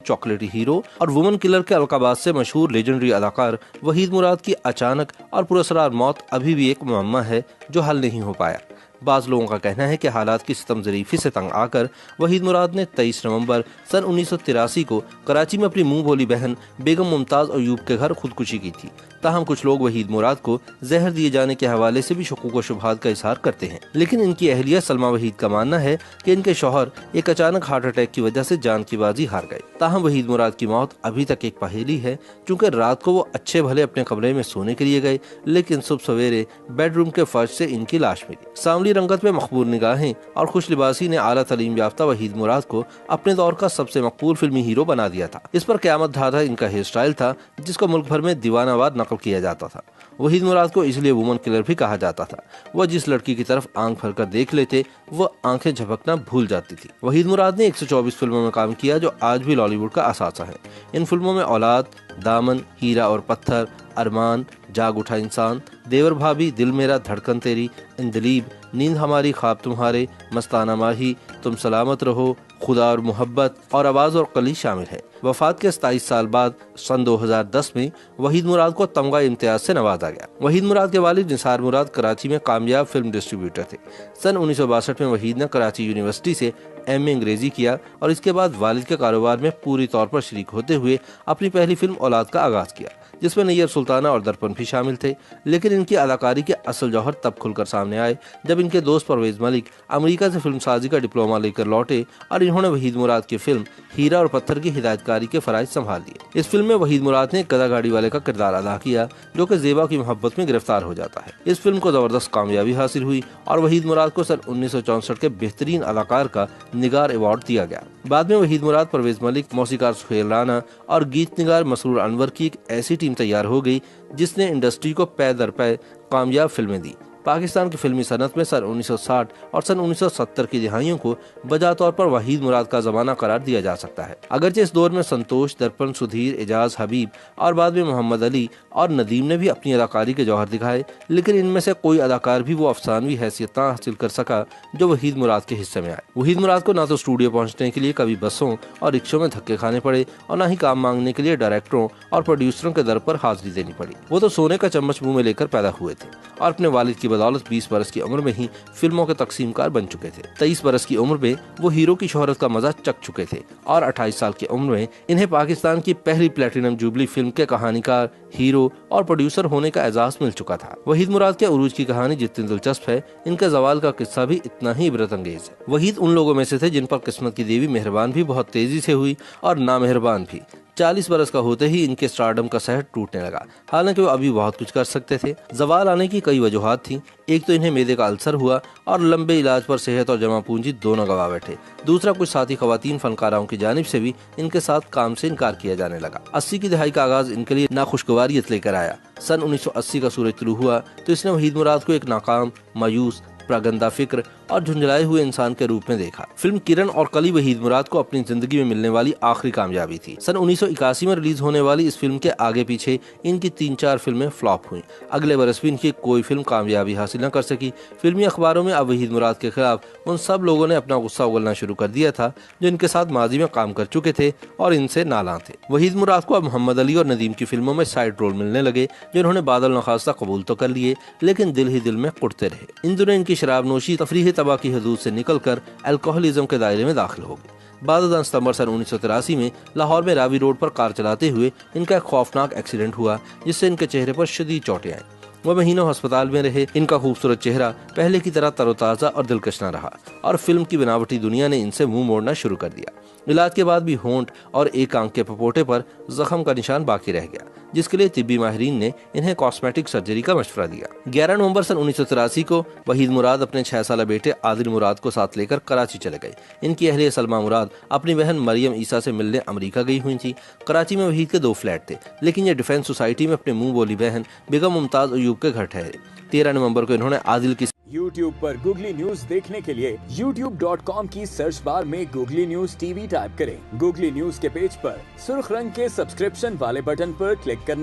चॉकलेटी हीरो और woman killer के अलकाबाद से मशहूर लेजेंडरी अदाकार वहीद मुराद की अचानक और पुरअसरार मौत अभी भी एक मुअम्मा है जो हल नहीं हो पाया। बाज़ लोगों का कहना है कि हालात की सितमज़रीफ़ी से तंग आकर वहीद मुराद ने 23 नवंबर सन 1983 को कराची में अपनी मुंह बोली बहन बेगम मुमताज़ अयूब के घर खुदकुशी की थी। ताहम कुछ लोग वहीद मुराद को जहर दिए जाने के हवाले से भी शकूक व शुबहात का इजहार करते हैं, लेकिन इनकी अहलिया सलमा वहीद का मानना है कि इनके शौहर एक अचानक हार्ट अटैक की वजह से जान की बाजी हार गए। ताहम वहीद मुराद की मौत अभी तक एक पहेली है, क्योंकि रात को वो अच्छे भले अपने कमरे में सोने के लिए गए, लेकिन सुबह सवेरे बेडरूम के फर्श से इनकी लाश मिली। सांवली रंगत में मकबूल निगाहें और खुश लिबासी ने आला तालीम याफ्ता वहीद मुराद को अपने दौर का सबसे मकबूल फिल्मी हीरो बना दिया था। इस पर क़यामत ढाठा इनका हेयर स्टाइल था, जिसको मुल्क भर में दीवानावार नकल किया जाता था। वहीद मुराद को इसलिए वुमन किलर भी कहा जाता था। वह जिस लड़की की तरफ आंख भरकर देख लेते वह आंखें झपकना भूल जाती थी। वहीद मुराद ने 124 फिल्मों में काम किया, जो आज भी बॉलीवुड का असासा है। इन फिल्मों में औलाद, दामन, हीरा और पत्थर, अरमान, जाग उठा इंसान, देवर भाभी, दिल मेरा, धड़कन तेरी, इंदलीब, नींद हमारी, ख्वाब तुम्हारे, मस्ताना माही, तुम सलामत रहो, खुदा और मोहब्बत और आवाज़ और कली शामिल है। वफात के 27 साल बाद सन 2010 में वहीद मुराद को तमगा इम्तियाज से नवाजा गया। वहीद मुराद के वालिद निसार मुराद कराची में कामयाब फिल्म डिस्ट्रीब्यूटर थे। सन 1962 में वहीद ने कराची यूनिवर्सिटी से MA अंग्रेजी किया और इसके बाद वालिद के कारोबार में पूरी तौर पर शरीक होते हुए अपनी पहली फिल्म औलाद का आगाज किया, जिसमें नैयर सुल्ताना और दर्पण भी शामिल थे। लेकिन इनकी अदाकारी के असल जौहर तब खुलकर सामने आए जब इनके दोस्त परवेज मलिक अमेरिका से फिल्म साजी का डिप्लोमा लेकर लौटे और इन्होंने वहीद मुराद की फिल्म हीरा और पत्थर की हिदायतकारी के फराइज संभाल लिए। इस फिल्म में वहीद मुराद ने गधा गाड़ी वाले का किरदार अदा किया, जो कि ज़ेबा की मोहब्बत में गिरफ्तार हो जाता है। इस फिल्म को जबरदस्त कामयाबी हासिल हुई और वहीद मुराद को सन 1964 के बेहतरीन अदाकार का निगार अवार्ड दिया गया। बाद में वहीद मुराद, परवेज मलिक, मौसीकार सुहेल राना और गीत निगार मसरूर अनवर की एक ऐसी टीम तैयार हो गई जिसने इंडस्ट्री को पै दर पै कामयाब फिल्में दी। पाकिस्तान की फिल्मी सनत में सन 1960 और सन 1970 की दिहाइयों को बजा तौर पर वहीद मुराद का जमाना करार दिया जा सकता है। अगरचे इस दौर में संतोष, दर्पण, सुधीर, एजाज, हबीब और बाद में मोहम्मद अली और नदीम ने भी अपनी अदाकारी के जौहर दिखाए, लेकिन इनमें से कोई अदाकार भी वो अफसानवी हैसियत हासिल कर सका जो वहीद मुराद के हिस्से में आए। वहीद मुराद को ना तो स्टूडियो पहुंचने के लिए कभी बसों और रिक्शों में धक्के खाने पड़े और न ही काम मांगने के लिए डायरेक्टरों और प्रोड्यूसरों के दर पर हाजिरी देनी पड़ी। वो तो सोने का चम्मच मुंह में लेकर पैदा हुए थे और अपने वालिद की बदौलत 20 बरस की उम्र में ही फिल्मों के तकसीमकार बन चुके थे। 23 बरस की उम्र में वो हीरो की शोहरत का मजा चख चुके थे और 28 साल की उम्र में इन्हें पाकिस्तान की पहली प्लेटिनम जुबली फिल्म के कहानीकार, हीरो और प्रोड्यूसर होने का एजाज मिल चुका था। वहीद मुराद के उरूज की कहानी जितनी दिलचस्प है, इनके जवाल का किस्सा भी इतना ही इबरत अंगेज है। वहीद उन लोगों में से थे जिन पर किस्मत की देवी मेहरबान भी बहुत तेजी से हुई और नामेहरबान भी। 40 बरस का होते ही इनके स्टारडम का सहर टूटने लगा। हालांकि वो अभी बहुत कुछ कर सकते थे। जवाल आने की कई वजूहात थी। एक तो इन्हें मेदे का अल्सर हुआ और लंबे इलाज पर सेहत और जमा पूंजी दोनों गवा बैठे। दूसरा, कुछ साथी खवातीन फनकाराओं की जानिब से भी इनके साथ काम से इनकार किया जाने लगा। 80 की दहाई का आगाज इनके लिए नाखुशगवारियत लेकर आया। सन 1980 का सूरज तुलू हुआ तो इसने वहीद मुराद को एक नाकाम, मायूस, प्रागंदा फिक्र और झुंझलाए हुए इंसान के रूप में देखा। फिल्म किरण और कली वहीद मुराद को अपनी जिंदगी में मिलने वाली आखिरी कामयाबी थी। सन 1981 में रिलीज होने वाली इस फिल्म के आगे पीछे इनकी 3-4 फिल्में फ्लॉप हुई। अगले बरस भी इनकी कोई फिल्म कामयाबी हासिल न कर सकी। फिल्मी अखबारों में अब वहीद मुराद के खिलाफ उन सब लोगों ने अपना गुस्सा उगलना शुरू कर दिया था जो इनके साथ माजी में काम कर चुके थे और इनसे नालां थे। वहीद मुराद को अब मोहम्मद अली और नदीम की फिल्मों में साइड रोल मिलने लगे, जो इन्होंने बादल नखास्ता कबूल तो कर लिए, लेकिन दिल ही दिल में कुटते रहे। इन दिनों इनकी शराब नोशी तफरीह तबाह की हदूद से निकलकर अल्कोहलिज्म के दायरे में दाखिल हो गई। 12 सितंबर सन 1983 में लाहौर में रावी रोड पर कार चलाते हुए इनका एक खौफनाक एक्सीडेंट हुआ, जिससे इनके चेहरे पर शदीद चोटें आईं। वह महीनों अस्पताल में रहे। इनका खूबसूरत चेहरा पहले की तरह तरोताज़ा और दिलकश न रहा और फिल्म की बनावटी दुनिया ने इनसे मुंह मोड़ना शुरू कर दिया। इलाज के बाद भी होंठ और एक आंख के पपोटे पर जख्म का निशान बाकी रह गया, जिसके लिए तिब्बी माहिरीन ने इन्हें कॉस्मेटिक सर्जरी का मशवरा दिया। 11 नवंबर सन 1983 को वहीद मुराद अपने 6 साल बेटे आदिल मुराद को साथ लेकर कराची चले गए। इनकी अहलिया सलमा मुराद अपनी बहन मरियम ईसा से मिलने अमेरिका गई हुई थी। कराची में वहीद के 2 फ्लैट थे, लेकिन ये डिफेंस सोसाइटी में अपने मुंह बोली बहन बेगम मुमताज अयूब के घर ठहरे। 13 नवंबर को इन्होंने आदिल की YouTube पर गूगली न्यूज देखने के लिए youtube.com की सर्च बार में गूगली न्यूज TV टाइप करें। गूगली न्यूज के पेज पर सुर्ख रंग के सब्सक्रिप्शन वाले बटन पर क्लिक करना